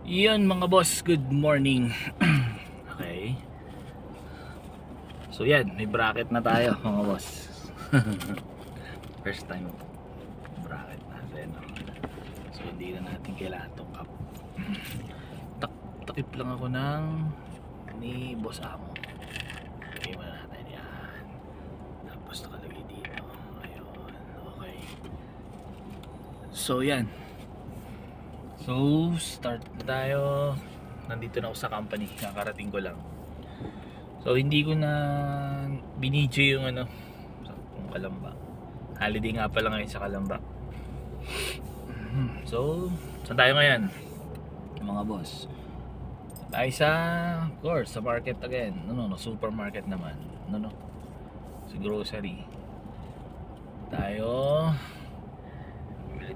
Yun mga boss, good morning. Okay. So yan, may bracket na tayo mga boss. First time bracket natin. So hindi na natin kailangan itong cup. Takip lang ako ng ni Boss Amo. Okay mo natin yan. Tapos nakalagay dito. Ayun, okay. So yan. So, start na tayo. Nandito na ako sa company. Nakarating ko lang. So, hindi ko na binidyo yung yung Kalamba. Holiday nga pala ngayon sa Kalamba. So, saan tayo ngayon? Mga boss. Tayo sa, of course, sa market again. Supermarket naman. Sa grocery. Tayo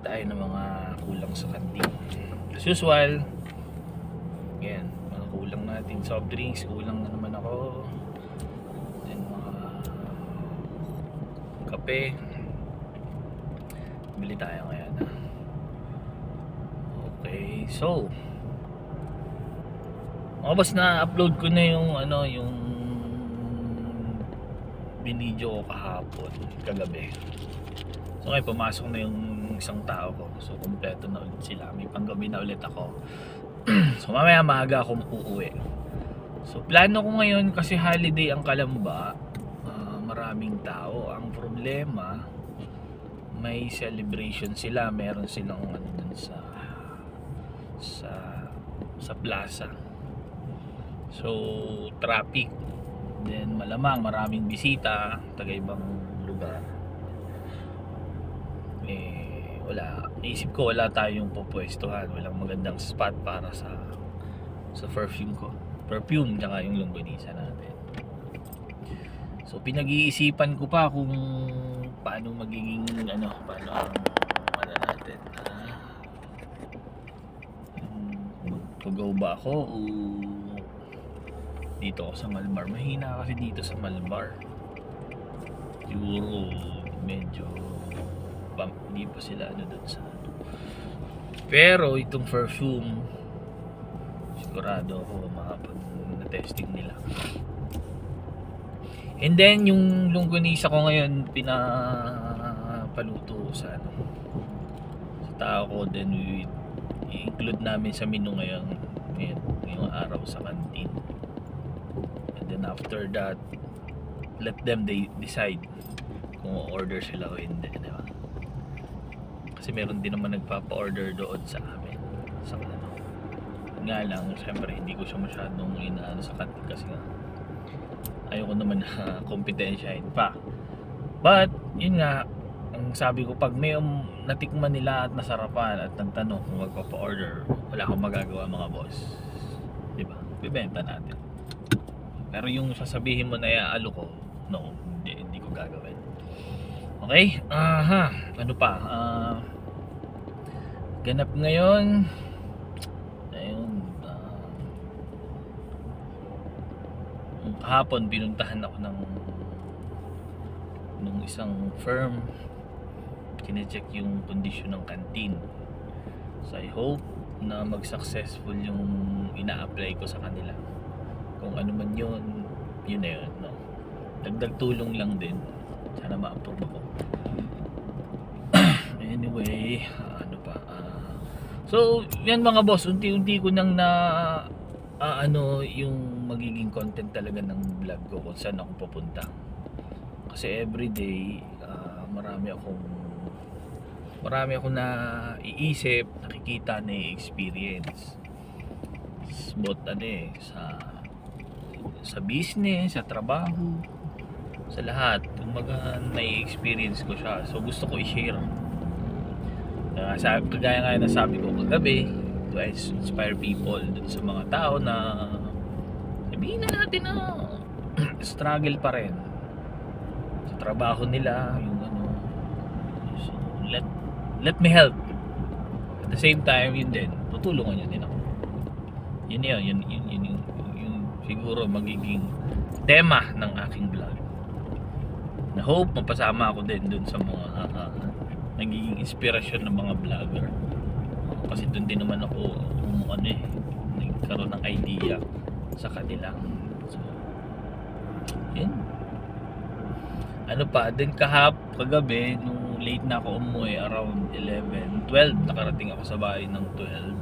ng mga kulang sa kantin. As usual, yan, mga kulang natin soft drinks, kulang na naman ako. Then mga kape. Bili tayo ngayon. Okay, so mga boss, na upload ko na yung yung binidyo ko kahapon, kagabi. So ngayon pumasok na yung isang tao ko. So kompleto na ulit sila. May panggabi na ulit ako. So mamaya maaga ako uuwi. So plano ko ngayon, kasi holiday ang Kalamba, maraming tao. Ang problema, may celebration sila. Meron silang dun sa plaza. So traffic. Then malamang maraming bisita, taga ibang lugar. Wala, naisip ko wala tayong pupwestuhan, walang magandang spot para sa perfume ko, tsaka yung longganisa natin. So pinag-iisipan ko pa kung paano magiging paano ang natin, mag-go ba ako o dito ako sa Malbar. Mahina kasi dito sa Malbar, siguro medyo hindi pa sila doon sa pero itong perfume sigurado ako makapag-testing nila. And then yung longganisa ko ngayon pinapaluto sa tao ko, then i-include namin sa menu ngayon ngayong araw sa canteen. And then after that, let them decide kung order sila o hindi, diba? Kasi meron din naman nagpapa-order doon sa amin. Nga lang, syempre hindi ko siya masyadong inaano sa kantin kasi nga ayoko naman na kompetensyahin pa. But, yun nga, ang sabi ko, pag may natikman nila at nasarapan at nagtanong kung magpapa-order, wala akong magagawa mga boss. Diba? Bibenta natin. Pero yung sasabihin mo na iaalo ko, no, hindi ko gagawin. Okay? Ano pa? Ganap ngayon. Ayun. Kahapon pinuntahan ako ng isang firm. Kine-check yung kondisyon ng canteen. So I hope na mag-successful yung ina-apply ko sa kanila. Kung ano man yun na yun, no? Dagdag tulong lang din. Sana ma-approve ako. Anyway, so yan mga boss, unti-unti ko nang yung magiging content talaga ng vlog ko kung saan ako pupunta. Kasi everyday marami akong na iisip, nakikita, na experience. Both sa business, sa trabaho, sa lahat, kumbaga na-experience ko siya. So gusto ko i-share. Kagaya nga na sabi ko kagabi, to inspire people dun sa mga tao na sabihin na natin na struggle pa rin sa trabaho nila, yung so let me help. At the same time, yun din, tutulungan nyo din ako. Yun siguro magiging tema ng aking vlog. Na hope mapasama ako din dun sa mga nagiging inspirasyon ng mga vlogger. kasi doon din naman ako nagkaroon ng idea sa kanila. So yun. Ano pa din kagabi nung late na ako umuwi around 12 nakarating ako sa bahay ng 12.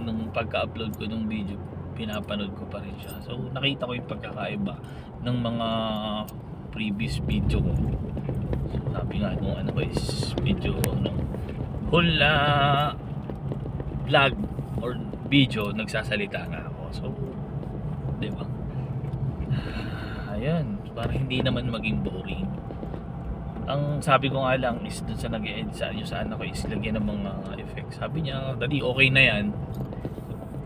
Nung pagka-upload ko ng video, pinapanood ko pa rin siya. So nakita ko yung pagkakaiba ng mga previous video ko. So, sabi nga nung is video whole vlog or video nagsasalita nga ako. So di ba? Ayun, para hindi naman maging boring. Ang sabi ko nga lang is dun sa nag-e-edit sa anak ko is lagyan ng mga effects. Sabi niya, dali okay na yan.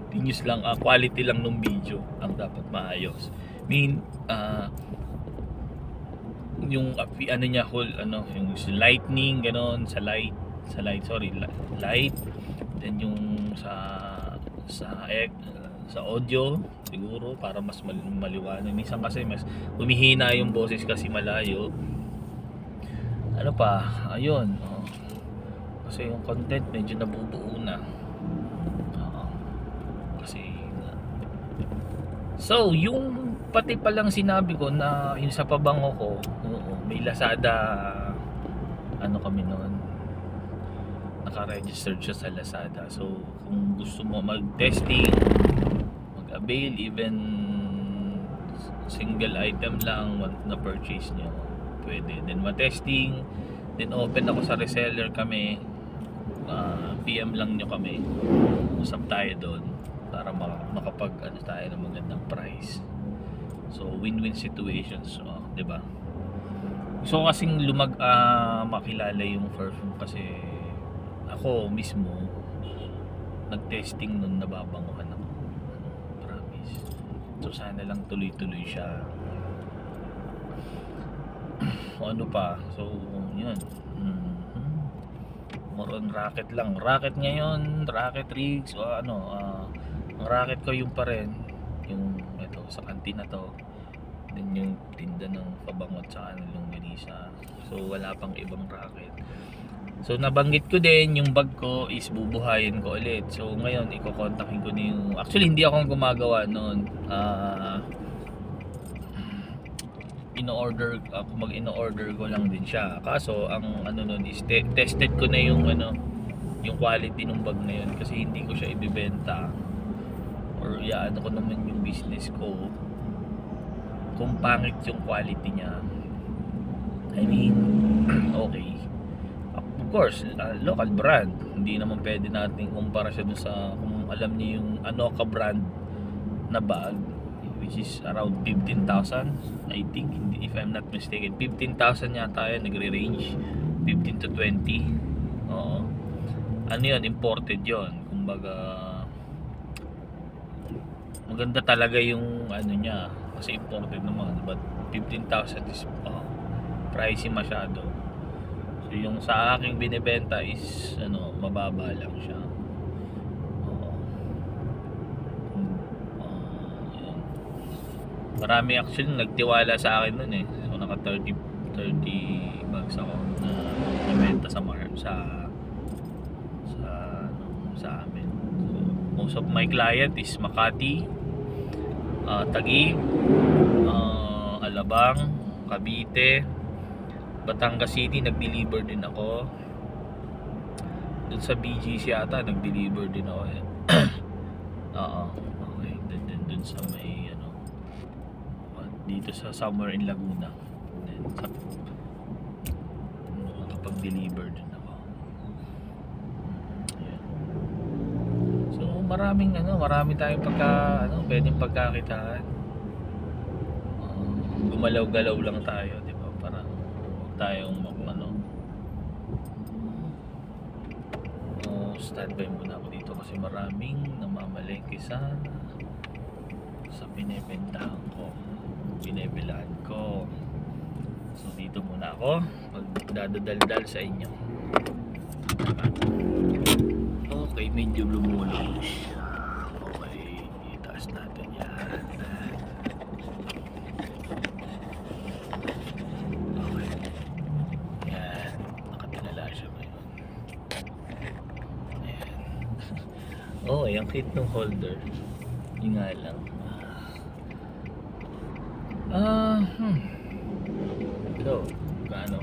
Tinyos lang, quality lang ng video ang dapat maayos. Yung niya whole yung lightning ganon light, then yung sa audio siguro para mas maliwanag. Minsan kasi mas humihina yung boses kasi malayo. Ano pa, ayun kasi yung content medyo nabubuo na kasi so yung pati palang sinabi ko na yung sa pabango ko, may Lazada kami noon, naka-registered siya sa Lazada. So kung gusto mo mag-testing, mag-avail even single item lang na purchase nyo, pwede din ma-testing. Then open ako sa reseller kami, PM lang nyo kami, usap tayo doon para makapag tayo ng magandang price. So win-win situations, di ba? So kasing makilala yung firm kasi ako mismo nag-testing nun, nababanguhan ako. Promise. So sana lang tuloy-tuloy siya. Ano pa? So yun. More on racket lang. Racket ngayon, racket rigs o ang racket ko yung pa rin yung ito sa kantina to. Then yung tinda ng pabango at saka ng longganisa. So wala pang ibang racket. So nabanggit ko din yung bag ko is bubuhayin ko ulit. So ngayon iko-contactin ko na yung, actually hindi ako gumagawa noon. Mag-in-order ko lang din siya. Kaso ang nun is tested ko na yung yung quality ng bag na yun kasi hindi ko siya ibebenta or ko naman yung business ko kung pangit yung quality niya. I mean, okay. Of course, local brand. Hindi naman pwede natin kumpara siya dun sa, kung alam niyo yung Anoka brand na bag, which is around 15,000, I think, if I'm not mistaken. 15,000 yata yun, nagre-range 15 to 20. Oo. Yun, imported yun. Kumbaga maganda talaga yung niya kasi imported naman, but 15,000 is pricey masyado. So yung sa aking binibenta is mababa lang siya. Marami actually nagtiwala sa akin nun So naka 30 bags ako na nabenta sa amin. So most of my client is Makati, Taguig, Alabang, Cavite, Batangas City. Nag-deliver din ako dun sa BGC yata, nag-deliver din ako okay. Dun sa may dito sa somewhere in Laguna. Then nakapag-deliver din ako. Ayan. So marami tayong pwedeng pagkakitaan. Gumalaw-galaw lang tayo, di ba? Para huwag tayong standby muna ako dito kasi maraming namamalengke sa binebentahan ko, binebelaan ko. So dito muna ako magdadaldal sa inyo. Okay, medyo lumulong. Okay, itaas natin yan. Okay. Yan, nakatinala siya ngayon. Ayan. Oh, yung kit ng holder. Yung nga lang. So, kaano?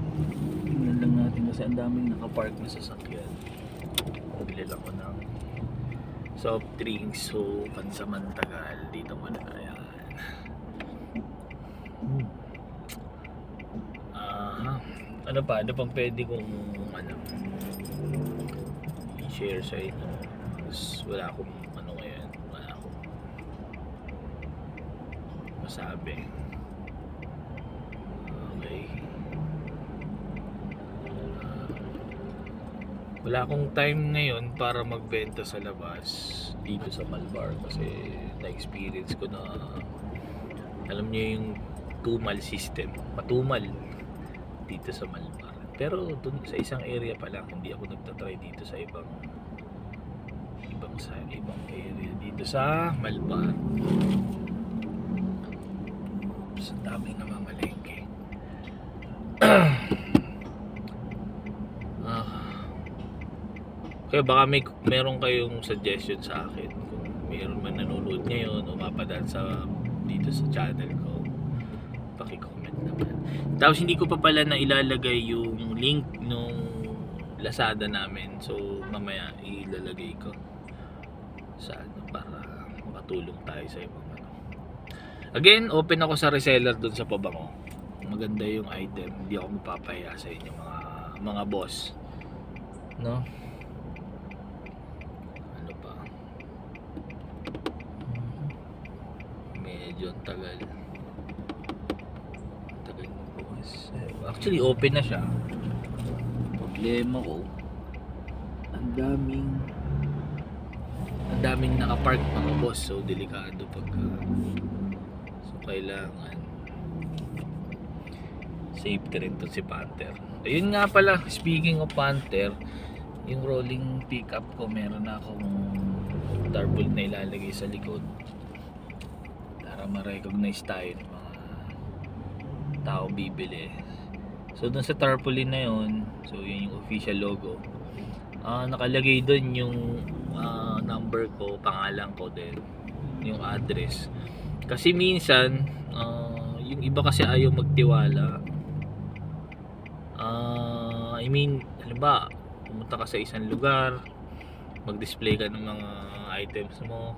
Tingnan lang natin kasi ang daming nakapark na sasakyan. Bili lang ko ng soft drinks. So, pansamantagal. Dito muna tayo. Ano pa? Ano pang pwede kong i-share sa inyo? Wala akong ngayon. Wala akong masabi. Okay. Wala akong time ngayon para magbenta sa labas dito sa Malbar kasi na-experience ko na alam niyo yung tumal system, matumal dito sa Malbar. Pero dun sa isang area pa lang, hindi ako nagtatry dito sa ibang area dito sa Malbar. Sa daming namamalengke. Kaya baka meron kayong suggestion sa akin kung meron man nanonood ngayon o mapadaan dito sa channel ko, paki-comment naman. Tapos hindi ko pa pala na ilalagay yung link nung Lazada namin, so mamaya ilalagay ko sa para makatulong tayo sa ibang Again, open ako sa reseller dun sa pabango. Maganda yung item, hindi ako mapapahiya sa inyo mga boss, no? Medyo tagal mo boss. Actually open na siya. Problema ko ang daming nakapark mga boss, so delikado so kailangan safety rin to si Panther. Ayun nga pala, speaking of Panther, yung rolling pickup ko meron na akong tarpaulin na ilalagay sa likod para ma-recognize tayo ng mga tao bibili. So dun sa tarpaulin na yun, so yun yung official logo, nakalagay dun yung number ko, pangalan ko din, yung address. Kasi minsan yung iba kasi ayaw magtiwala. I mean, halimbawa pumunta ka sa isang lugar, mag-display ka ng mga items mo,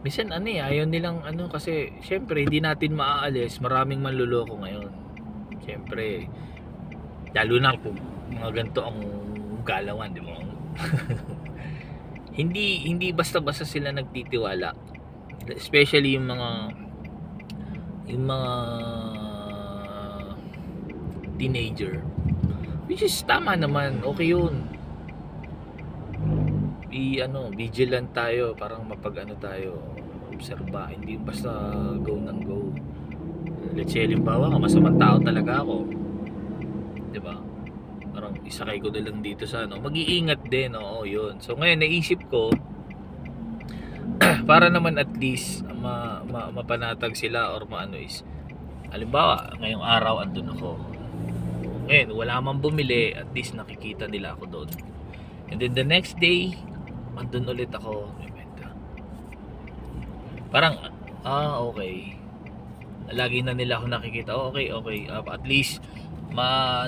minsan ayaw nilang kasi syempre hindi natin maaalis, maraming manluloko ngayon. Syempre lalo na kung mga ganito ang galawan, di mo? hindi basta-basta sila nagtitiwala, especially yung mga teenager, which is tama naman, okay yun. Vigilant tayo, parang tayo, obserba, hindi basta go ng go. Let's say halimbawa masamang tao talaga ako, di ba? Parang isakay ko na lang dito sa mag-iingat din, yun. So ngayon naisip ko para naman at least mapanatag sila or is halimbawa ngayong araw andun ako, ngayon wala mang bumili, at least nakikita nila ako doon, and then the next day andun ulit ako, parang okay, lagi na nila ako nakikita, okay, at least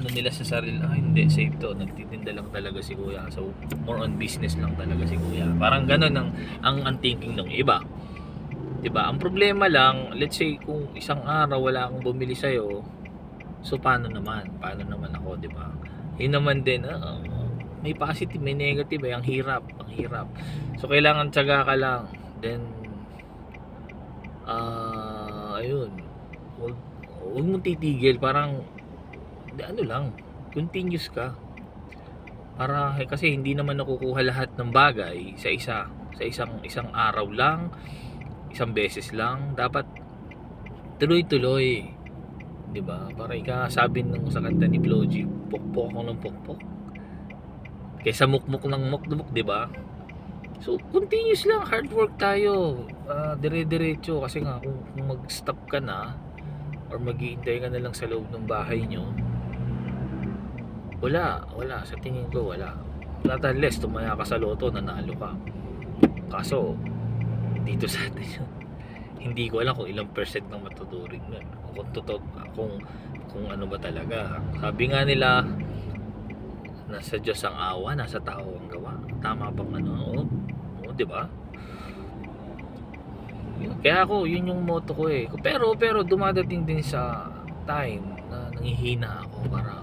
nila sa sarili, hindi, safe to, nagtitinda lang talaga si kuya, so more on business lang talaga si kuya, parang ganun ang thinking ng iba, diba? Ang problema lang, let's say kung isang araw wala akong bumili sa'yo, so paano naman ako, diba? Yun naman din, may positive, may negative, ang hirap. So kailangan tiyaga ka lang, then ayun, huwag mong titigil, parang lang, continuous ka, para kasi hindi naman nakukuha lahat ng bagay sa isang araw lang, isang beses lang. Dapat tuloy-tuloy, di ba? Para sabi nung sa kanta ni Floji, pokpok ako ng pokpok kaysa mukmuk ng mukmuk, di ba? So continuous lang, hard work tayo, dire-diretso, kasi nga kung mag-stop ka na or maghihintay ka na lang sa loob ng bahay nyo, wala, sa tingin ko wala, not unless tumaya ka sa loto, nanalo ka, Kaso dito sa atin hindi ko alam kung ilang percent ng matuturing nun, kung totoo, kung ano ba talaga. Sabi nga nila, nasa Diyos ang awa, nasa tao ang gawa. Tama bang ano? Oo, di ba? Kaya ako, yun yung motto ko eh. Pero dumadating din sa time na nanghihina ako para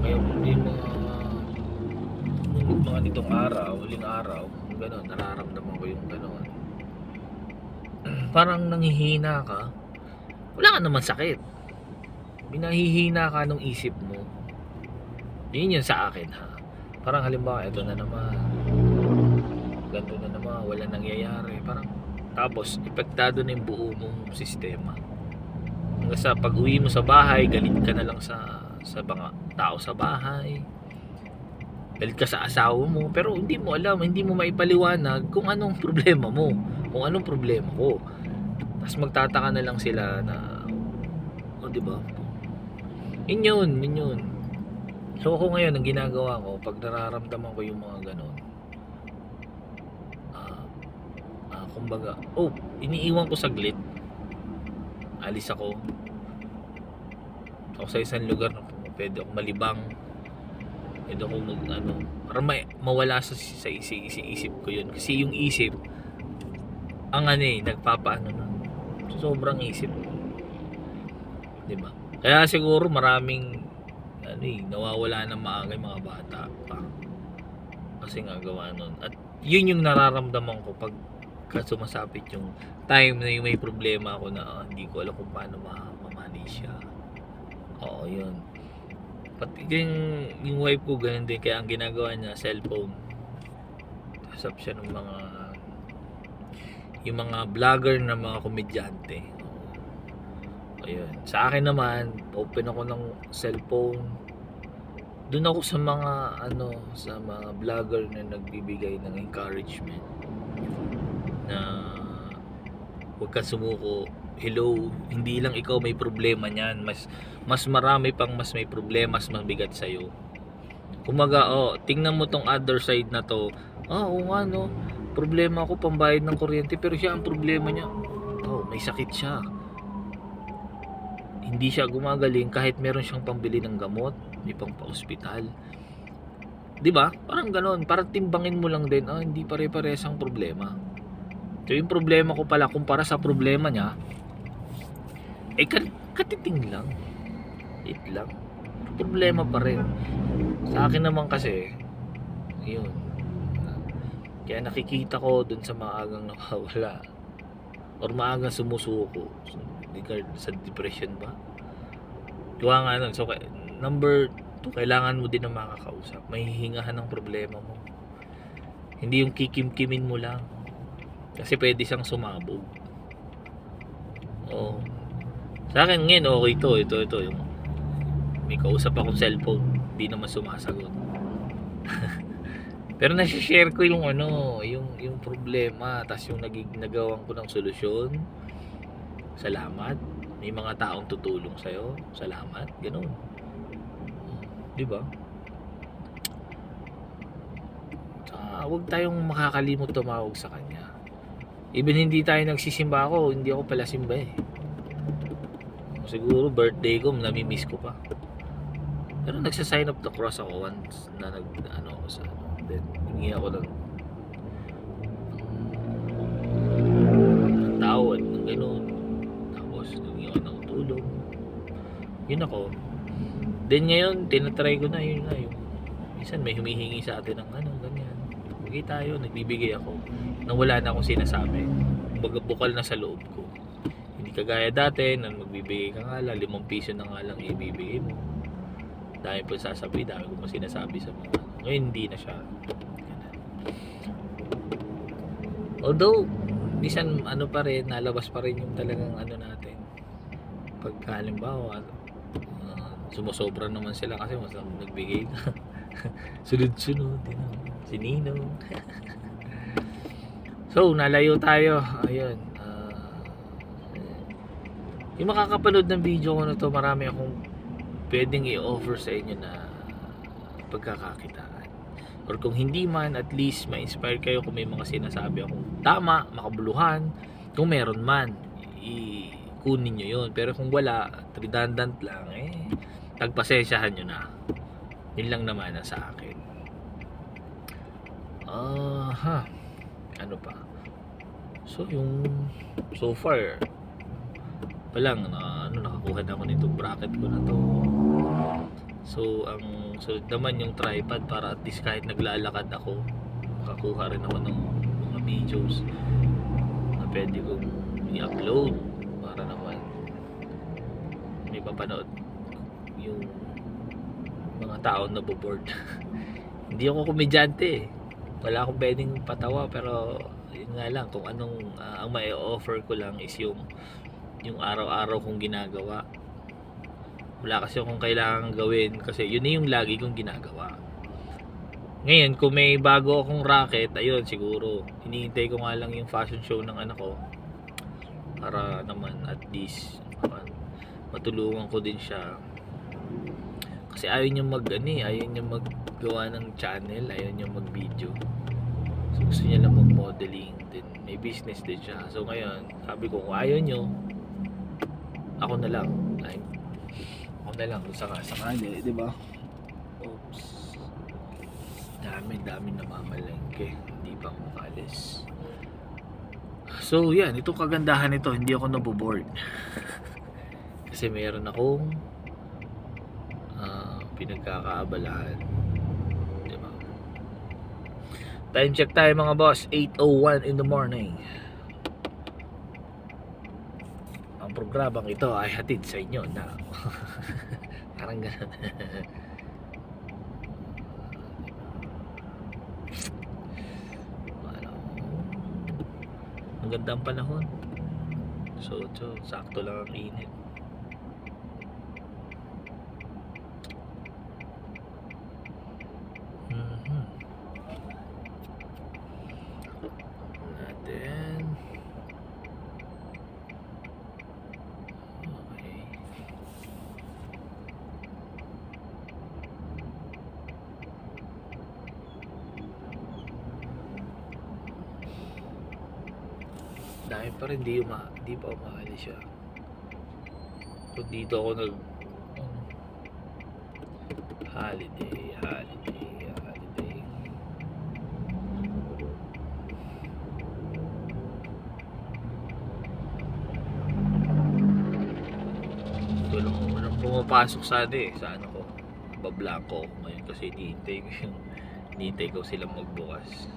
ngayon yung mga nitong araw, huling araw, gano'n, nararamdaman ko yung gano'n. Parang nanghihina ka, wala ka naman sakit, binahihina ka nung isip mo. Yun sa akin ha. Parang halimbawa, ito na naman, ganito na naman, wala nangyayari. Parang, tapos, epektado na yung buo mong sistema. Hanggang sa pag uwi mo sa bahay, galit ka na lang sa mga tao sa bahay. Galit ka sa asawa mo. Pero hindi mo alam, hindi mo maipaliwanag kung anong problema mo. Kung anong problema ko. Tapos magtataka na lang sila na, diba? Yun yun. So ako ngayon, ang ginagawa ko, pag nararamdaman ko yung mga ganon, kumbaga, iniiwan ko saglit, alis ako sa isang lugar na pwede akong malibang, pwede akong para mawala sa isip ko yun. Kasi yung isip, ang nagpapaano na, sobrang isip, diba? Kaya siguro maraming nawawala ng maaga yung mga bata pa kasi nga gawa nun. At yun yung nararamdaman ko pag sumasapit yung time na yung may problema ako na hindi ko alam kung paano ma-manage siya. Oo, yun. Pati yung wife ko ganun din, kaya ang ginagawa niya cellphone. Kasap siya ng yung mga vlogger na mga komedyante. Ayun. Sa akin naman, open ako ng cellphone. Doon ako sa mga sa mga vlogger na nagbibigay ng encouragement na huwag ka sumuko. Hello, hindi lang ikaw may problema niyan. Mas marami pang mas may problema, mas mabigat sa iyo. Kumaga, tingnan mo tong other side na to. Problema ko pambayad ng kuryente, pero siya ang problema niya. May sakit siya. Hindi siya gumagaling kahit meron siyang pambili ng gamot, may pang pa-ospital. 'Di ba? Parang ganoon, parang timbangin mo lang din, hindi pare-parehas ang problema. So yung problema ko pala kumpara sa problema niya, katiting lang. It lang. Problema pa rin. Sa akin naman kasi, yun. Kaya nakikita ko dun sa maagang nawawala or maagang sumusuko. Sa depression ba? Kaya nga nun. So, number 2, kailangan mo din ng makakausap. May hihingahan ng problema mo. Hindi yung kikim-kimin mo lang. Kasi pwede siyang sumabog. Sa akin ngayon, okay to. Ito. Yung may kausap akong cellphone. Hindi naman sumasagot. Pero nasi-share ko yung yung problema. Tapos yung nagawan ko ng solusyon. Salamat. May mga taong tutulong sa'yo. Salamat. Ganun. Diba? Huwag tayong makakalimot tumawag sa kanya. Even hindi tayo nagsisimba ako, hindi ako pala simba eh. Siguro birthday ko, nami-miss ko pa. Pero nagsa-sign up the cross ako once na then hingi ako ng tawad ng gano'n. Tapos hingi ako ng tulong. Yun ako. Then ngayon, tinatry ko na yung minsan may humihingi sa atin ng ganyan. Bigay tayo, nagbibigay ako. Nang wala na akong sinasabi. Bukal na sa loob ko. Hindi kagaya dati, nang magbibigay ka nga lang, 5 piso na nga lang ibibigay mo. Dami po sasabi, dami ko pa sinasabi sa mga ngayon hindi na siya. Although, minsan pa rin, nalabas pa rin yung talagang natin. Pagka halimbawa, sumusobra naman sila kasi mas nagbigay ka. Sunod-sunod, si Ninong. So, nalayo tayo. Ayun. Yung makakapanood ng video ko na to, marami akong pwedeng i-offer sa inyo na pagkakakitaan. or kung hindi man, at least ma-inspire kayo kung may mga sinasabi akong tama, makabuluhan. Kung meron man, kunin nyo yun. Pero kung wala, redundant lang, tagpasensyahan nyo na. Yun lang naman ang sa akin. Ano pa? So far pa lang nakakuha na ako nitong bracket ko na to. So ang sunod naman yung tripod, para at least kahit naglalakad ako, makakuha rin ako ng mga videos na pwede kong i-upload, para naman may papanood yung mga tao na boboard. Hindi ako komedyante, wala akong pwedeng patawa, pero yun nga lang, kung anong ang may offer ko lang is yung araw-araw kong ginagawa. Wala kasi akong kailangan gawin, kasi yun na yung lagi kong ginagawa. Ngayon, kung may bago akong racket, ayun, siguro hinihintay ko nga lang yung fashion show ng anak ko, para naman at least matulungan ko din siya. Kasi ayaw niya maggawa ng channel, ayaw niya mag video. So gusto niya lang mag modeling, din may business din siya. So ngayon, sabi ko, kung ayaw niyo, ako na lang sakali, di ba? Oops, dami namamalengke, hindi pa ako makalis. So yan, itong kagandahan nito, hindi ako naboboard. Kasi meron akong pinagkakaabalahan, di ba? Time check tayo mga boss, 8:01 in the morning. Ang programang ito ay hatid sa inyo na parang ganun. Ang ganda ang panahon, so sakto lang ang init. Dahil pa rin hindi pa umaalis siya. So dito ako holiday. Ito lang pumapasok sa ko, bablanko ako ngayon kasi hinihintay ko silang magbukas.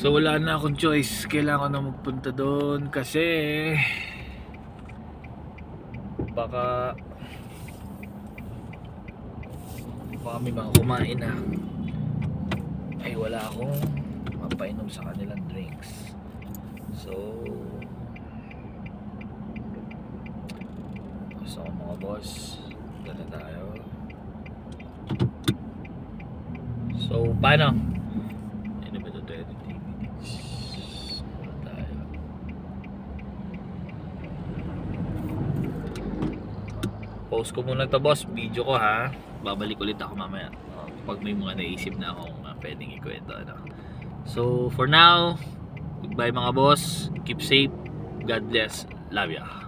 So wala na akong choice, kailangan na magpunta doon kasi baka may mga kumain na ay wala akong mapainom sa kanilang drinks. So mga boss, dala tayo. So paano? Ano ba ito? 20 minutes tayo. Post ko muna to boss, video ko ha. Babalik ulit ako mamaya pag may mga naisip na akong pwedeng ikwento. So for now, goodbye mga boss, keep safe, God bless, love ya.